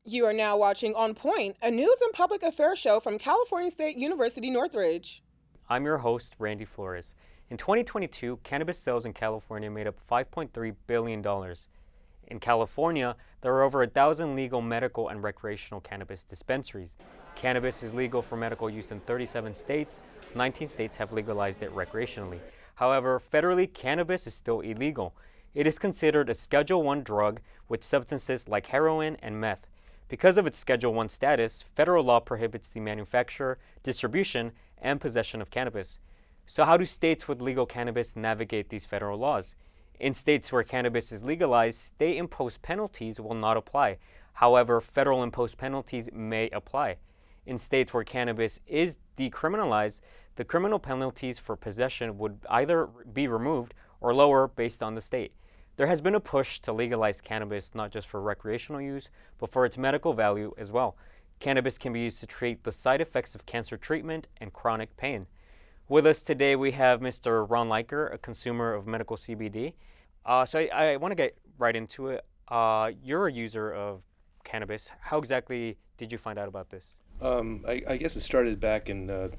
You are now watching On Point, a news and public affairs show from California State University Northridge. I'm your host, Randy Flores. In 2022, cannabis sales in California made up $5.3 billion. In California, there are over 1,000 legal medical and recreational cannabis dispensaries. Cannabis is legal for medical use in 37 states. 19 states have legalized it recreationally. However, federally, cannabis is still illegal. It is considered a Schedule I drug with substances like heroin and meth. Because of its Schedule I status, federal law prohibits the manufacture, distribution, and possession of cannabis. So how do states with legal cannabis navigate these federal laws? In states where cannabis is legalized, state-imposed penalties will not apply. However, federal imposed penalties may apply. In states where cannabis is decriminalized, the criminal penalties for possession would either be removed or lower based on the state. There has been a push to legalize cannabis not just for recreational use, but for its medical value as well. Cannabis can be used to treat the side effects of cancer treatment and chronic pain. With us today, we have Mr. Ron Leiker, a consumer of medical CBD. I want to get right into it. You're a user of cannabis. How exactly did you find out about this? I guess it started back in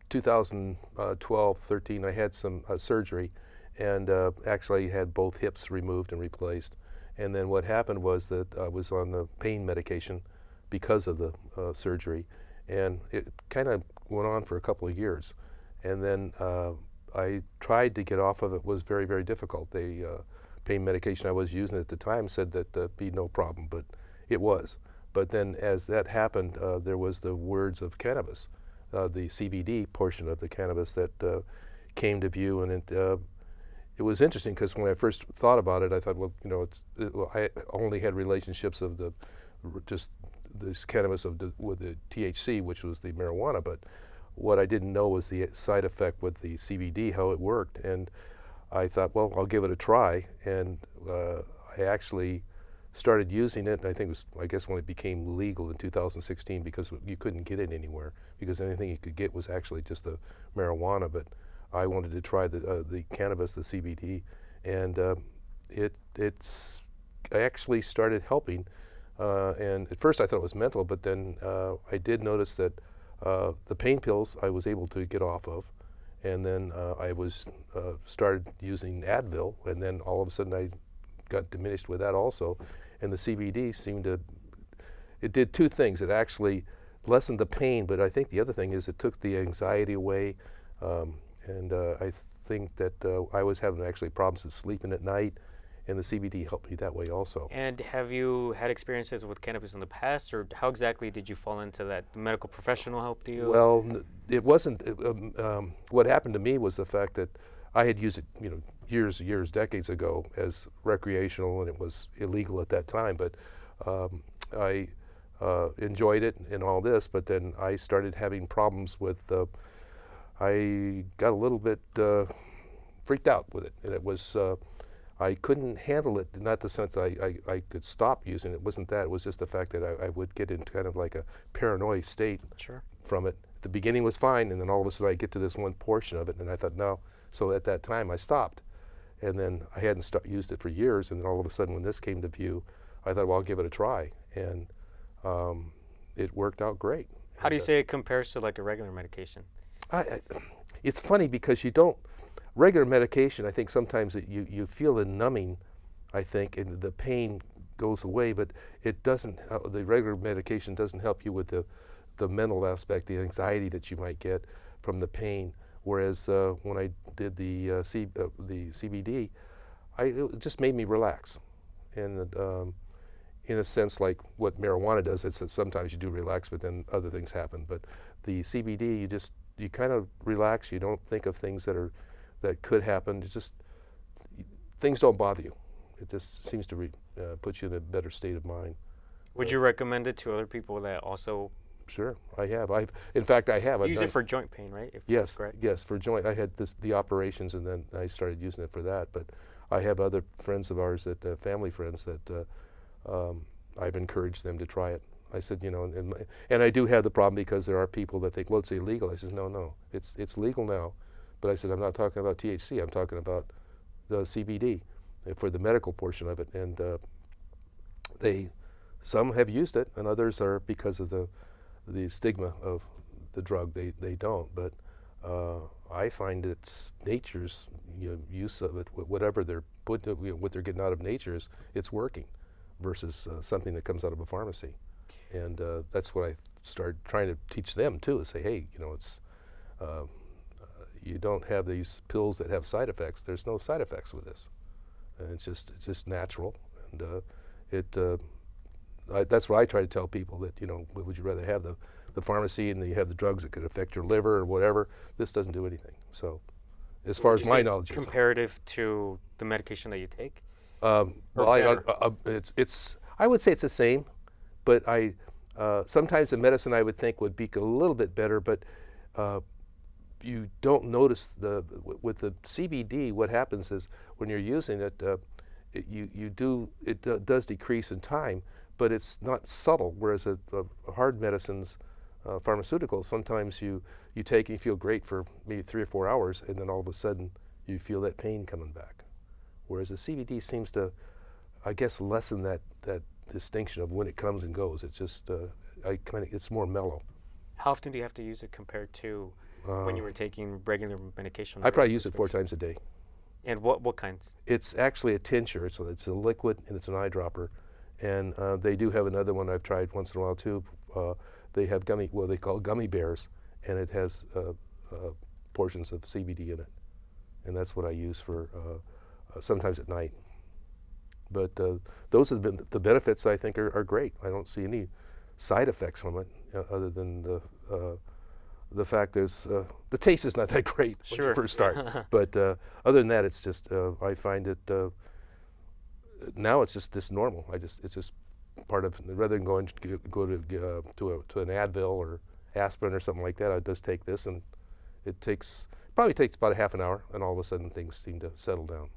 2012, 13. I had some surgery and actually had both hips removed and replaced. And then what happened was that I was on the pain medication because of the surgery. And it kind of went on for a couple of years. And then I tried to get off of it. It was very, very difficult. The pain medication I was using at the time said that there'd be no problem, but it was. But then as that happened, there was the words of cannabis, the CBD portion of the cannabis that came to view. And it was interesting because when I first thought about it, I thought, well, I only had relationships of just this cannabis with the THC, which was the marijuana, but what I didn't know was the side effect with the CBD, how it worked. And I thought, well, I'll give it a try. And I actually started using it, and I guess when it became legal in 2016, because you couldn't get it anywhere, because anything you could get was actually just the marijuana. But I wanted to try the cannabis, the CBD, and it's actually started helping. And at first I thought it was mental, but then I did notice that the pain pills I was able to get off of, and then I was started using Advil, and then all of a sudden I got diminished with that also. And the CBD it did two things. It actually lessened the pain, but I think the other thing is it took the anxiety away. And I think that I was having actually problems with sleeping at night, and the CBD helped me that way also. And have you had experiences with cannabis in the past, or how exactly did you fall into that? The medical professional helped you? Well, it wasn't. What happened to me was the fact that I had used it, years, decades ago as recreational, and it was illegal at that time. But I enjoyed it and all this. But then I started having problems with. I got a little bit freaked out with it, and it was. I couldn't handle it, not the sense I could stop using it. It wasn't that. It was just the fact that I would get into kind of like a paranoid state from it. The beginning was fine, and then all of a sudden I get to this one portion of it, and I thought, no. So at that time I stopped. And then I hadn't used it for years, and then all of a sudden when this came to view, I thought, well, I'll give it a try. And it worked out great. How do you say it compares to like a regular medication? It's funny because you don't, regular medication, I think sometimes you feel a numbing, I think, and the pain goes away, but it doesn't, the regular medication doesn't help you with the mental aspect, the anxiety that you might get from the pain. Whereas when I did the CBD, it just made me relax. And in a sense, like what marijuana does, it's that sometimes you do relax, but then other things happen. But the CBD, you kind of relax. You don't think of things that could happen. It's just, things don't bother you. It just seems to put you in a better state of mind. Would you recommend it to other people that also? Sure, I have. In fact, I have. You use it for joint pain, right? Yes, correct. Yes, for joint. I had the operations, and then I started using it for that. But I have other friends of ours, family friends, that I've encouraged them to try it. I said, and I do have the problem because there are people that think, well, it's illegal. I said, no, it's legal now. But I said, I'm not talking about THC. I'm talking about the CBD for the medical portion of it. And they Some have used it, and others are because of the stigma of the drug. They don't. But I find it's nature's use of it, whatever they're what they're getting out of nature's, it's working, versus something that comes out of a pharmacy. And that's what I started trying to teach them too. Is say, hey, it's you don't have these pills that have side effects. There's no side effects with this. And it's just natural, and that's what I try to tell people, that would you rather have the pharmacy and then you have the drugs that could affect your liver or whatever? This doesn't do anything. So, as far as my knowledge, comparative to the medication that you take. Well, I would say it's the same, but sometimes the medicine I would think would be a little bit better, but you don't notice with the CBD. What happens is when you're using it, it does decrease in time, but it's not subtle. Whereas a hard medicines, pharmaceuticals, sometimes you take and you feel great for maybe 3 or 4 hours, and then all of a sudden you feel that pain coming back. Whereas the CBD seems to, I guess, lessen that distinction of when it comes and goes. It's just it's more mellow. How often do you have to use it compared to when you were taking regular medication? I probably use it 4 times a day. And what kinds? It's actually a tincture, so it's a liquid and it's an eyedropper. And they do have another one I've tried once in a while too. They have they call gummy bears, and it has portions of CBD in it. And that's what I use for sometimes at night. But those have been the benefits. I think are great. I don't see any side effects from it, other than the fact there's the taste is not that great when you first start. But other than that, it's just I find it now it's just normal. It's just part of, rather than go to an Advil or aspirin or something like that, I just take this, and it probably takes about a half an hour, and all of a sudden things seem to settle down.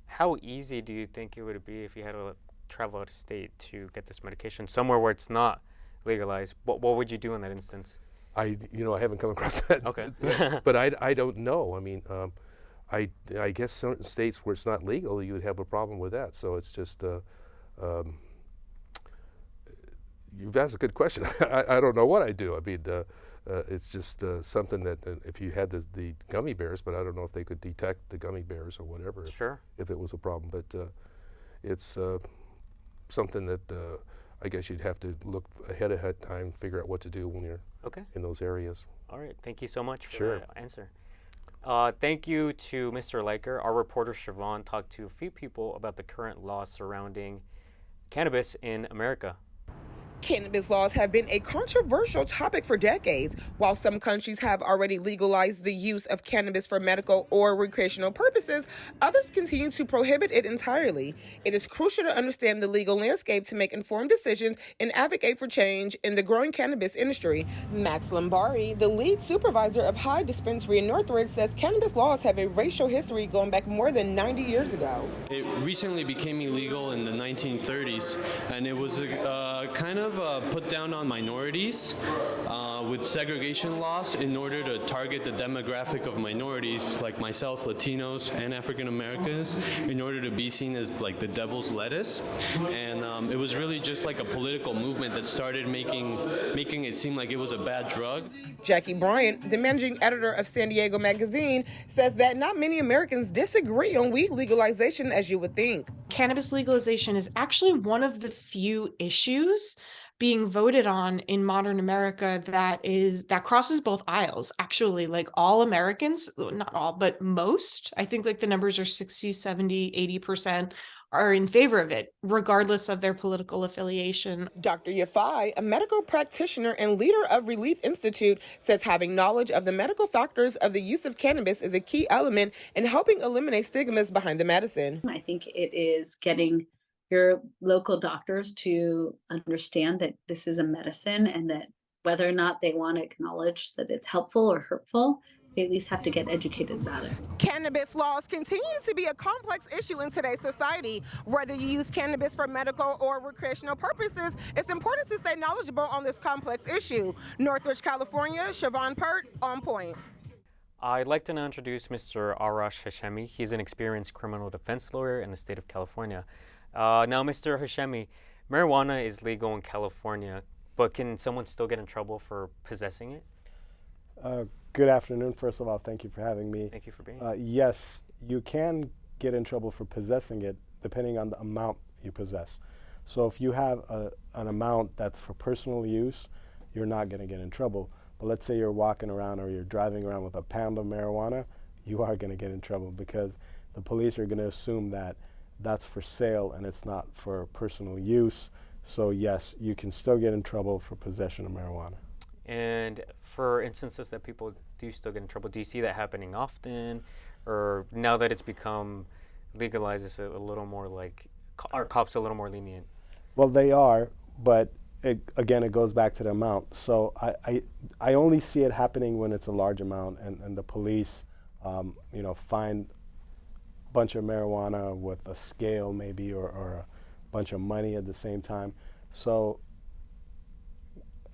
How easy do you think it would be if you had to travel out of state to get this medication somewhere where it's not legalized? What would you do in that instance? I haven't come across that. Okay. But I don't know. I mean, I guess certain states where it's not legal, you would have a problem with that. So it's just you've asked a good question. I don't know what I do. I mean, it's just something that if you had the gummy bears, but I don't know if they could detect the gummy bears or whatever. Sure. If it was a problem, but it's something that I guess you'd have to look ahead of time, figure out what to do when you're in those areas. All right. Thank you so much for Sure. that answer. Thank you to Mr. Leiker. Our reporter Siobhan talked to a few people about the current laws surrounding cannabis in America. Cannabis laws have been a controversial topic for decades. While some countries have already legalized the use of cannabis for medical or recreational purposes, others continue to prohibit it entirely. It is crucial to understand the legal landscape to make informed decisions and advocate for change in the growing cannabis industry. Max Lombari, the lead supervisor of High Dispensary in Northridge, says cannabis laws have a racial history going back more than 90 years ago. It recently became illegal in the 1930s, and it was kind of put down on minorities with segregation laws in order to target the demographic of minorities like myself, Latinos, and African Americans, in order to be seen as like the devil's lettuce. And it was really just like a political movement that started making it seem like it was a bad drug. Jackie Bryant, the managing editor of San Diego Magazine, says that not many Americans disagree on weed legalization as you would think. Cannabis legalization is actually one of the few issues being voted on in modern America that crosses both aisles. Actually, like all Americans, not all, but most, I think like the numbers are 60, 70, 80% are in favor of it, regardless of their political affiliation. Dr. Yafai, a medical practitioner and leader of Relief Institute, says having knowledge of the medical factors of the use of cannabis is a key element in helping eliminate stigmas behind the medicine. I think it is getting your local doctors to understand that this is a medicine, and that whether or not they want to acknowledge that it's helpful or hurtful, they at least have to get educated about it. Cannabis laws continue to be a complex issue in today's society. Whether you use cannabis for medical or recreational purposes, it's important to stay knowledgeable on this complex issue. Northridge, California, Siobhan Pert, On Point. I'd like to now introduce Mr. Arash Hashemi. He's an experienced criminal defense lawyer in the state of California. Now, Mr. Hashemi, marijuana is legal in California, but can someone still get in trouble for possessing it? Good afternoon. First of all, thank you for having me. Thank you for being here. Yes, you can get in trouble for possessing it depending on the amount you possess. So if you have an amount that's for personal use, you're not going to get in trouble. But let's say you're walking around or you're driving around with a pound of marijuana, you are going to get in trouble because the police are going to assume that that's for sale and it's not for personal use. So yes, you can still get in trouble for possession of marijuana. And for instances that people do still get in trouble, do you see that happening often? Or now that it's become legalized, is it a little more like, are cops a little more lenient? Well, they are, but again, it goes back to the amount. So I only see it happening when it's a large amount and the police, find a bunch of marijuana with a scale maybe or a bunch of money at the same time. So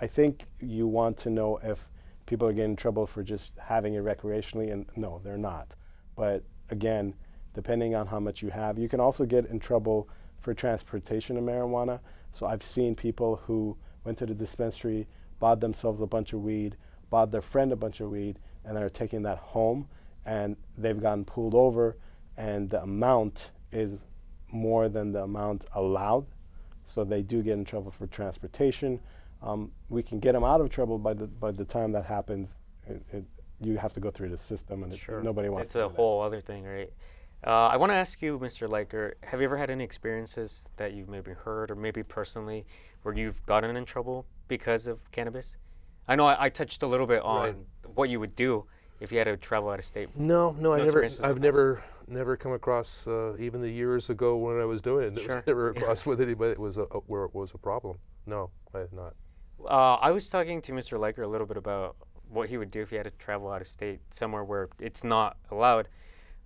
I think you want to know if people are getting in trouble for just having it recreationally, and no, they're not. But again, depending on how much you have, you can also get in trouble for transportation of marijuana. So I've seen people who went to the dispensary, bought themselves a bunch of weed, bought their friend a bunch of weed, and then are taking that home, and they've gotten pulled over, and the amount is more than the amount allowed. So they do get in trouble for transportation. We can get them out of trouble by the time that happens. You have to go through the system, and Sure. nobody wants It's to do a whole other thing, right? I want to ask you, Mr. Leiker, have you ever had any experiences that you've maybe heard or maybe personally where you've gotten in trouble because of cannabis? I know I touched a little bit on Right. what you would do if you had to travel out of state. No, I never. experiences I've with this? never come across even the years ago when I was doing it. Sure. Never across with anybody where it was a problem. No, I have not. I was talking to Mr. Leiker a little bit about what he would do if he had to travel out of state, somewhere where it's not allowed.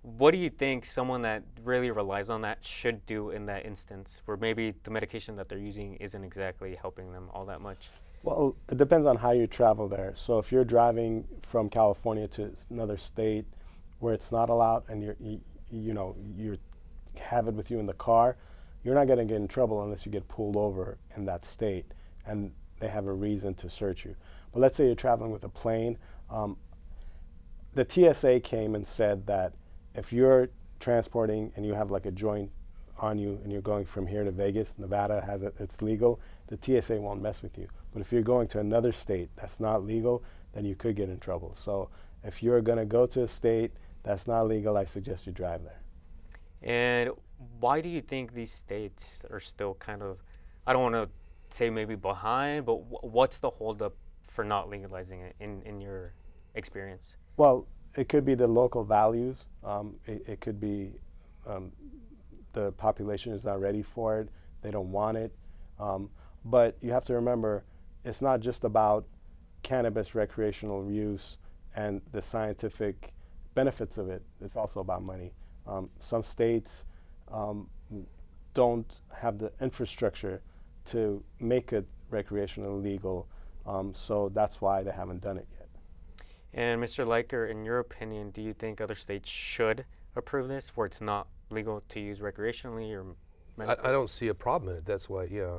What do you think someone that really relies on that should do in that instance, where maybe the medication that they're using isn't exactly helping them all that much? Well, it depends on how you travel there. So if you're driving from California to another state where it's not allowed, and you have it with you in the car, you're not going to get in trouble unless you get pulled over in that state and they have a reason to search you. But let's say you're traveling with a plane. The TSA came and said that if you're transporting and you have like a joint on you and you're going from here to Vegas, Nevada has it, it's legal, the TSA won't mess with you. But if you're going to another state that's not legal, then you could get in trouble. So if you're going to go to a state that's not legal, I suggest you drive there. And why do you think these states are still kind of, I don't want to say maybe behind, but what's the holdup for not legalizing it in your experience? Well, it could be the local values. It could be the population is not ready for it. They don't want it. But you have to remember, it's not just about cannabis recreational use and the scientific benefits of it. It's also about money. Some states don't have the infrastructure to make it recreational legal, so that's why they haven't done it yet. And Mr. Leiker, in your opinion, do you think other states should approve this, where it's not legal to use recreationally or medically? I don't see a problem in it. That's why, yeah.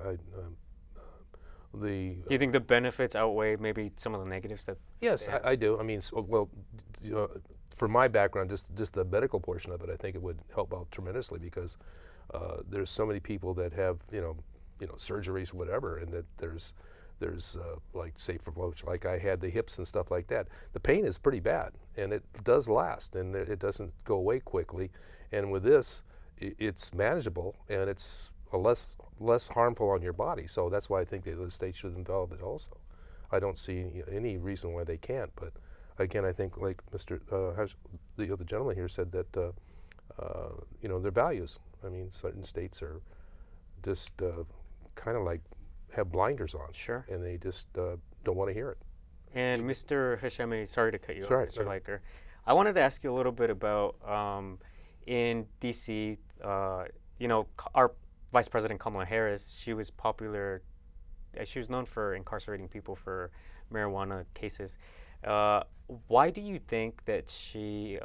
Do you think the benefits outweigh maybe some of the negatives that? Yes, I do. I mean, for my background, just the medical portion of it, I think it would help out tremendously because there's so many people that have surgeries, whatever, and that there's like say like I had the hips and stuff like that. The pain is pretty bad, and it does last, and it doesn't go away quickly. And with this, it's manageable, and it's less harmful on your body. So that's why I think the state should involve it also. I don't see any reason why they can't. But again, I think like the other gentleman here said that their values. I mean, certain states are just kind of like have blinders on. Sure. And they just don't want to hear it. And Mr. Hashemi, sorry to cut you off, Sorry, Mr. sorry. Leiker. I wanted to ask you a little bit about in D.C., our Vice President Kamala Harris, she was popular, she was known for incarcerating people for marijuana cases. Why do you think that she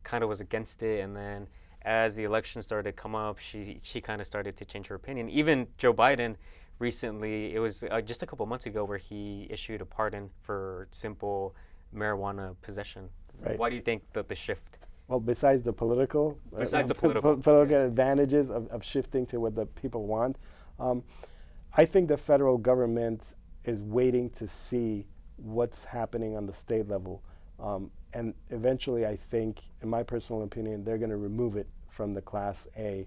kind of was against it, and then as the election started to come up, she kind of started to change her opinion. Even Joe Biden recently, it was just a couple months ago, where he issued a pardon for simple marijuana possession. Right. Why do you think the shift? Well, besides the political, Yes. advantages of shifting to what the people want, I think the federal government is waiting to see what's happening on the state level. And eventually, I think, in my personal opinion, they're going to remove it from the Class A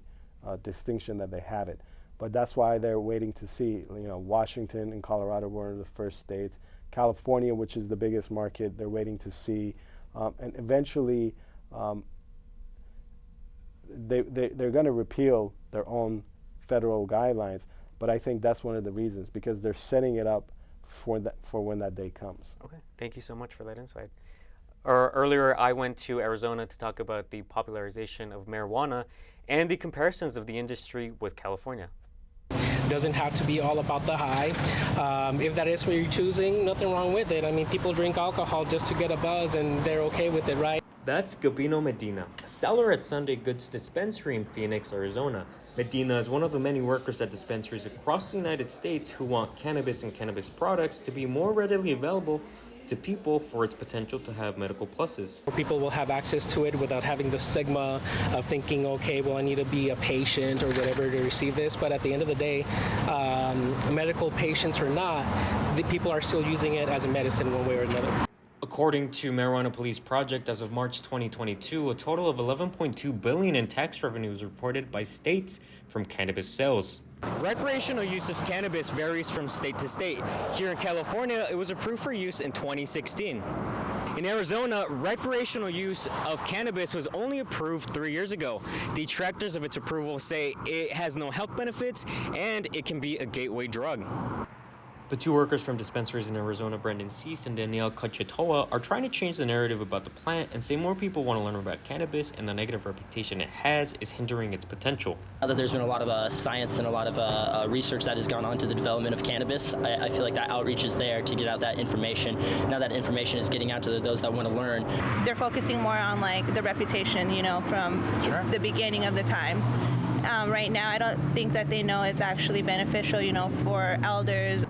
distinction that they have it. But that's why they're waiting to see. Washington and Colorado were one of the first states. California, which is the biggest market, they're waiting to see. And eventually, they're going to repeal their own federal guidelines. But I think that's one of the reasons, because they're setting it up for when that day comes. Okay, thank you so much for that insight. Earlier, I went to Arizona to talk about the popularization of marijuana and the comparisons of the industry with California. Doesn't have to be all about the high. If that is what you're choosing, nothing wrong with it. I mean, people drink alcohol just to get a buzz, and they're okay with it, right? That's Gabino Medina, a seller at Sunday Goods Dispensary in Phoenix, Arizona. Medina is one of the many workers at dispensaries across the United States who want cannabis and cannabis products to be more readily available to people for its potential to have medical pluses. People will have access to it without having the stigma of thinking, okay, well, I need to be a patient or whatever to receive this. But at the end of the day, medical patients or not, the people are still using it as a medicine one way or another. According to Marijuana Police Project, as of March 2022, a total of $11.2 billion in tax revenue was reported by states from cannabis sales. Recreational use of cannabis varies from state to state. Here in California, it was approved for use in 2016. In Arizona, recreational use of cannabis was only approved 3 years ago. Detractors of its approval say it has no health benefits and it can be a gateway drug. The two workers from dispensaries in Arizona, Brendan Cease and Danielle Cachetoa, are trying to change the narrative about the plant and say more people want to learn about cannabis, and the negative reputation it has is hindering its potential. Now that there's been a lot of science and a lot of research that has gone on to the development of cannabis, I feel like that outreach is there to get out that information. Now that information is getting out to those that want to learn. They're focusing more on like the reputation, from the beginning of the times. Right now, I don't think that they know it's actually beneficial, for elders.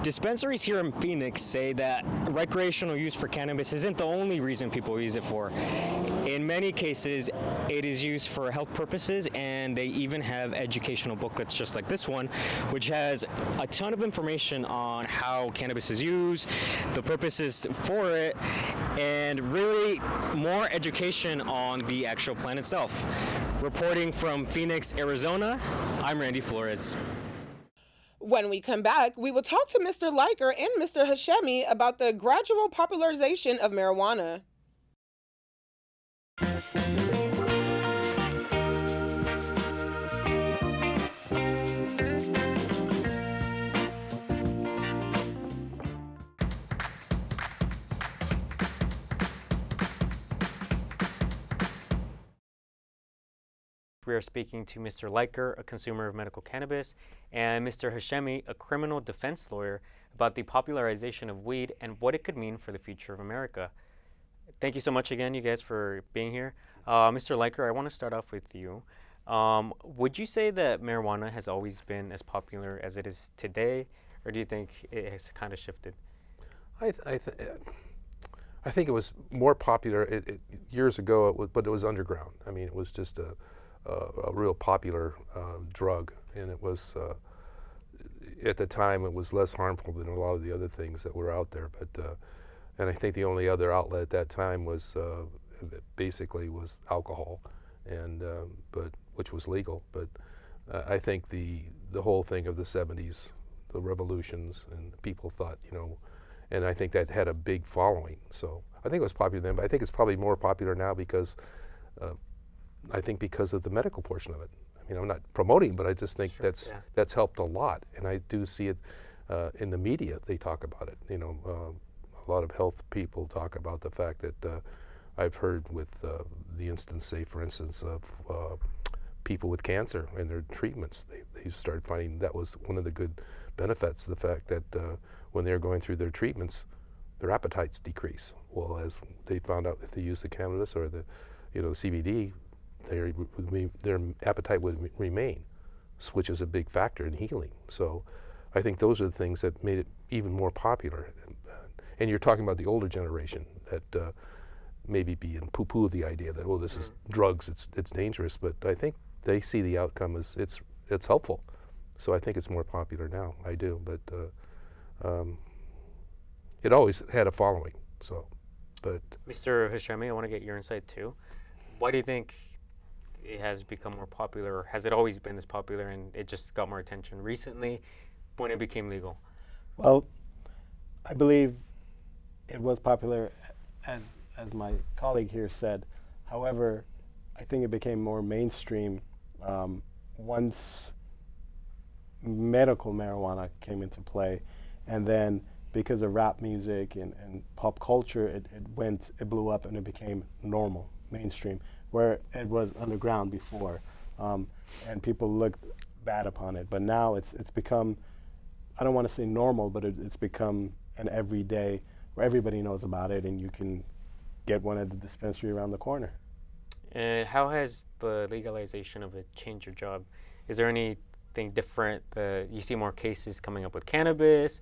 Dispensaries here in Phoenix say that recreational use for cannabis isn't the only reason people use it for. In many cases, it is used for health purposes, and they even have educational booklets just like this one, which has a ton of information on how cannabis is used, the purposes for it, and really more education on the actual plant itself. Reporting from Phoenix, Arizona, I'm Randy Flores. When we come back, we will talk to Mr. Leiker and Mr. Hashemi about the gradual popularization of marijuana. We are speaking to Mr. Leiker, a consumer of medical cannabis, and Mr. Hashemi, a criminal defense lawyer, about the popularization of weed and what it could mean for the future of America. Thank you so much again, you guys, for being here. Mr. Leiker, I want to start off with you. Would you say that marijuana has always been as popular as it is today, or do you think it has kind of shifted? I think it was more popular years ago, but it was underground. I mean, it was just a real popular drug, and it was at the time it was less harmful than a lot of the other things that were out there. But and I think the only other outlet at that time was basically was alcohol, and but which was legal. But I think the whole thing of the 70s, the revolutions, and people thought, and I think that had a big following. So I think it was popular then, but I think it's probably more popular now because because of the medical portion of it. I mean, I'm not promoting, but I just think that's helped a lot, and I do see it in the media. They talk about it. A lot of health people talk about the fact that I've heard with the instance, say for instance, of people with cancer and their treatments. They started finding that was one of the good benefits, the fact that when they're going through their treatments, their appetites decrease. Well, as they found out if they use the cannabis or the CBD, their appetite would remain, which is a big factor in healing. So I think those are the things that made it even more popular. And you're talking about the older generation that maybe being poo-poo the idea that, oh, this is drugs, it's dangerous, but I think they see the outcome as it's helpful. So I think it's more popular now. I do, but it always had a following. So, but Mr. Hashemi, I want to get your insight too. Why do you think it has become more popular, or has it always been this popular and it just got more attention recently when it became legal? Well, I believe it was popular, as my colleague here said. However, I think it became more mainstream once medical marijuana came into play, and then because of rap music and pop culture, it blew up and it became normal, mainstream, where it was underground before, and people looked bad upon it. But now it's become, I don't want to say normal, but it's become an everyday, where everybody knows about it, and you can get one at the dispensary around the corner. And how has the legalization of it changed your job? Is there anything different that you see more cases coming up with cannabis?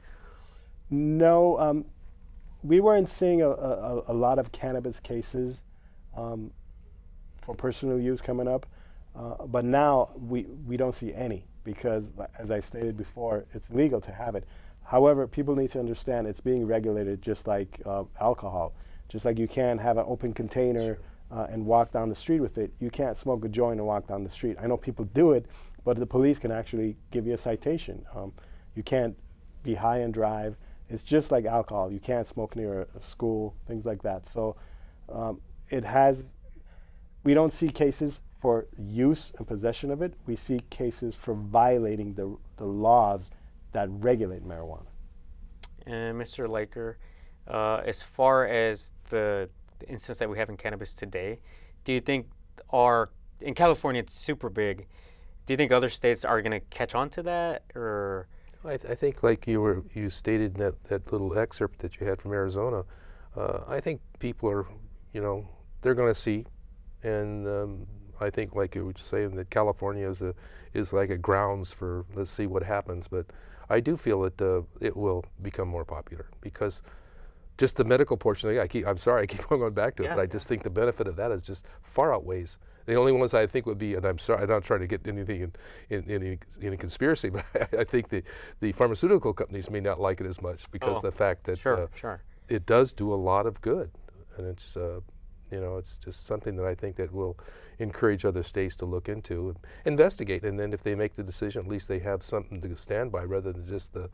No, we weren't seeing a lot of cannabis cases for personal use coming up, but now we don't see any, because, as I stated before, it's legal to have it. However, people need to understand it's being regulated just like alcohol. Just like you can't have an open container and walk down the street with it, you can't smoke a joint and walk down the street. I know people do it, but the police can actually give you a citation. You can't be high and drive. It's just like alcohol. You can't smoke near a school, things like that. So we don't see cases for use and possession of it. We see cases for violating the laws that regulate marijuana. And Mr. Leiker, as far as the instance that we have in cannabis today, do you think in California it's super big, do you think other states are going to catch on to that, or? I think, like you stated in that little excerpt that you had from Arizona, I think people are, they're going to see, and I think, like you were saying, that California is like a grounds for, let's see what happens. But I do feel that it will become more popular, because just the medical portion, I'm sorry, I keep going back to it, but I just think the benefit of that is just far outweighs. The only ones I think would be, and I'm sorry, I'm not trying to get anything in any conspiracy, but I think the pharmaceutical companies may not like it as much because of the fact that it does do a lot of good, and it's it's just something that I think that will encourage other states to look into and investigate, and then if they make the decision, at least they have something to stand by rather than just the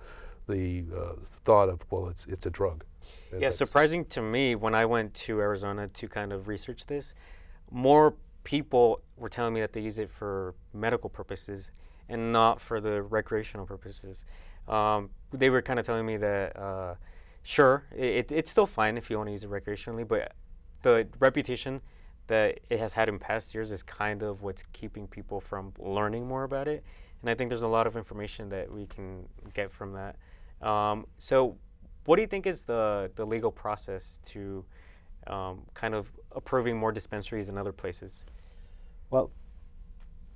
thought of, well, it's a drug. And yeah, surprising to me when I went to Arizona to kind of research this, more people were telling me that they use it for medical purposes and not for the recreational purposes. They were kind of telling me that, sure, it's still fine if you want to use it recreationally, but the reputation that it has had in past years is kind of what's keeping people from learning more about it. And I think there's a lot of information that we can get from that. So what do you think is the legal process to kind of approving more dispensaries in other places? Well,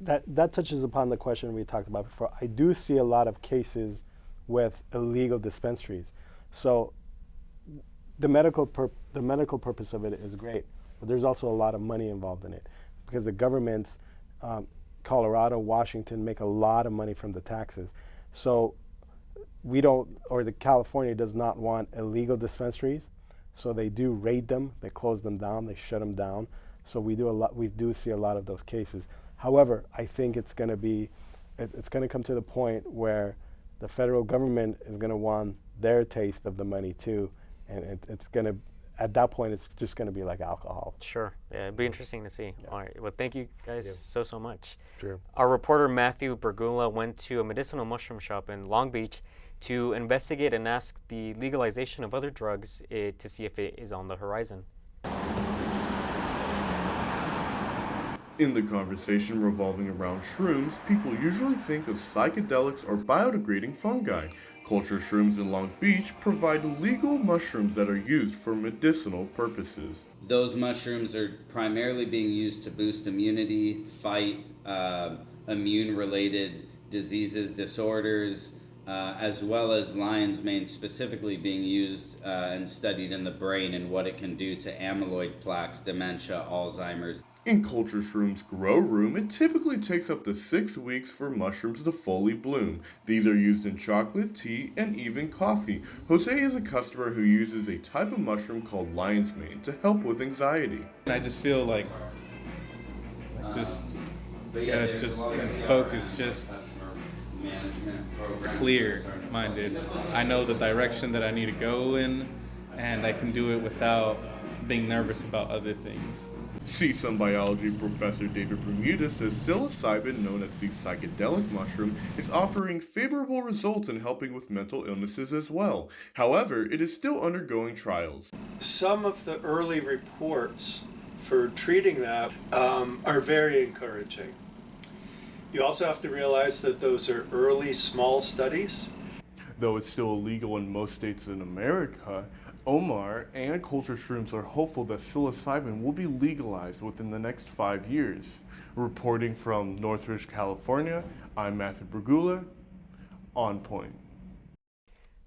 that touches upon the question we talked about before. I do see a lot of cases with illegal dispensaries. So the medical purpose of it is great, but there's also a lot of money involved in it, because the governments, Colorado, Washington, make a lot of money from the taxes. So the California does not want illegal dispensaries, so they do raid them, they close them down, they shut them down. So we do see a lot of those cases. However, I think it's going to come to the point where the federal government is going to want their taste of the money too, and at that point, it's just going to be like alcohol. Sure. Yeah, it'd be interesting to see. Yeah. All right. Well, thank you guys so much. Sure. Our reporter, Matthew Bergula, went to a medicinal mushroom shop in Long Beach to investigate and ask the legalization of other drugs to see if it is on the horizon. In the conversation revolving around shrooms, people usually think of psychedelics or biodegrading fungi. Culture Shrooms in Long Beach provide legal mushrooms that are used for medicinal purposes. Those mushrooms are primarily being used to boost immunity, fight immune-related diseases, disorders, as well as lion's mane specifically being used and studied in the brain and what it can do to amyloid plaques, dementia, Alzheimer's. In Culture Shroom's grow room, it typically takes up to 6 weeks for mushrooms to fully bloom. These are used in chocolate, tea, and even coffee. Jose is a customer who uses a type of mushroom called lion's mane to help with anxiety. I just feel like just focused, just clear-minded. I know the direction that I need to go in, and I can do it without being nervous about other things. CSUN biology professor David Bermuda says psilocybin, known as the psychedelic mushroom, is offering favorable results in helping with mental illnesses as well. However, it is still undergoing trials. Some of the early reports for treating that are very encouraging. You also have to realize that those are early, small studies. Though it's still illegal in most states in America, Omar and Culture Shrooms are hopeful that psilocybin will be legalized within the next 5 years. Reporting from Northridge, California, I'm Matthew Brugula, On Point.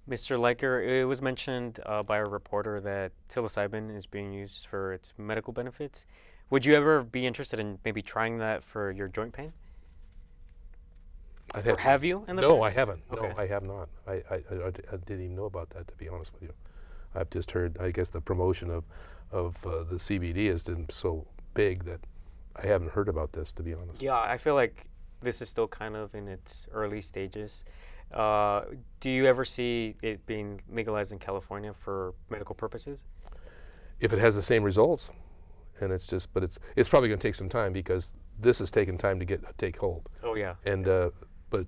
Mr. Leiker, it was mentioned by a reporter that psilocybin is being used for its medical benefits. Would you ever be interested in maybe trying that for your joint pain? Or have you in the No, past? I haven't. Okay. No, I have not. I didn't even know about that, to be honest with you. I've just heard, I guess the promotion of the CBD has been so big that I haven't heard about this, to be honest. Yeah, I feel like this is still kind of in its early stages. Do you ever see it being legalized in California for medical purposes? If it has the same results, and it's just, but it's probably going to take some time because this has taken time to take hold. Oh yeah. And but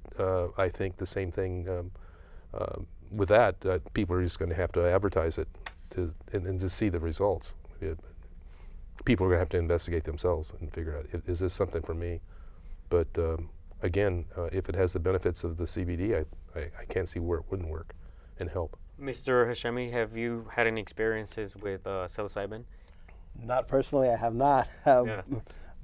I think the same thing with that. People are just going to have to advertise it and to see the results. People are going to have to investigate themselves and figure out, is this something for me? But again, if it has the benefits of the CBD, I can't see where it wouldn't work and help. Mr. Hashemi, have you had any experiences with psilocybin? Not personally, I have not. Yeah.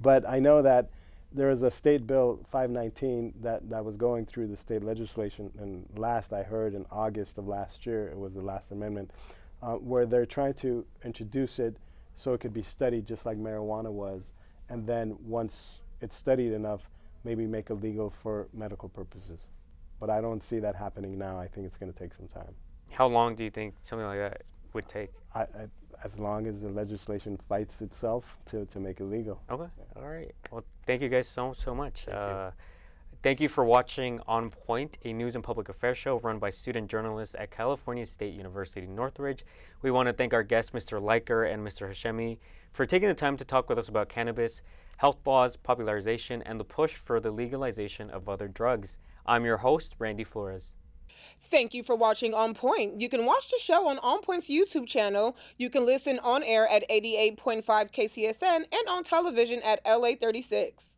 But I know that there is a state bill 519 that was going through the state legislation, and last I heard in August of last year, it was the last amendment, where they're trying to introduce it so it could be studied just like marijuana was, and then once it's studied enough, maybe make it legal for medical purposes. But I don't see that happening now. I think it's going to take some time. How long do you think something like that would take? As long as the legislation fights itself to make it legal. Okay. All right. Well, thank you guys so much. Thank you for watching On Point, a news and public affairs show run by student journalists at California State University, Northridge. We want to thank our guests, Mr. Leiker and Mr. Hashemi, for taking the time to talk with us about cannabis, health laws, popularization, and the push for the legalization of other drugs. I'm your host, Randy Flores. Thank you for watching On Point. You can watch the show on On Point's YouTube channel. You can listen on air at 88.5 KCSN and on television at LA 36.